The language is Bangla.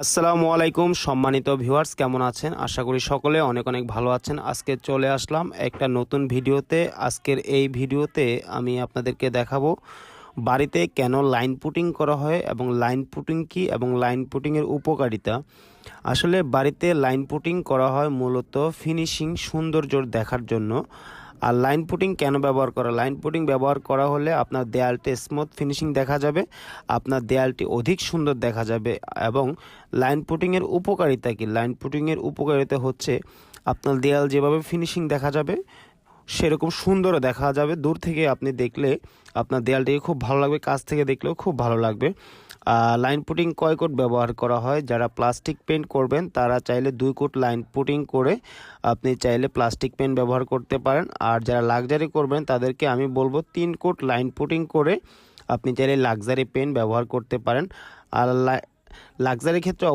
আসসালামু আলাইকুম সম্মানিত ভিউয়ার্স, কেমন আছেন? আশা করি সকলে অনেক অনেক ভালো আছেন। আজকে চলে আসলাম একটা নতুন ভিডিওতে। আজকের এই ভিডিওতে আমি আপনাদেরকে দেখাবো বাড়িতে কেন লাইন পুটিং করা হয় এবং লাইন পুটিং কি এবং লাইন পুটিংয়ের উপকারিতা। আসলে বাড়িতে লাইন পুটিং করা হয় মূলত ফিনিশিং সৌন্দর্য দেখার জন্য। আর লাইন পুটিং কেন ব্যবহার করা? লাইন পুটিং ব্যবহার করা হলে আপনার দেয়ালটি স্মুথ ফিনিশিং দেখা যাবে, আপনার দেয়ালটি অধিক সুন্দর দেখা যাবে। এবং লাইন পুটিংয়ের উপকারিতা কি? লাইন পুটিংয়ের উপকারিতা হচ্ছে আপনার দেয়াল যেভাবে ফিনিশিং দেখা যাবে সেরকম সুন্দরও দেখা যাবে। দূর থেকে আপনি দেখলে আপনার দেয়ালটিকে খুব ভালো লাগবে, কাছ থেকে দেখলেও খুব ভালো লাগবে। লাইন পুটিং কয় কোট ব্যবহার করা হয়? যারা প্লাস্টিক পেন্ট করবেন তারা চাইলে 2 কোট লাইন পুটিং করে আপনি চাইলে প্লাস্টিক পেন্ট ব্যবহার করতে পারেন। আর যারা লাক্সারি করবেন তাদেরকে আমি বলবো 3 কোট লাইন পুটিং করে আপনি চাইলে লাক্সারি পেন্ট ব্যবহার করতে পারেন। আর লাক্সারি ক্ষেত্রে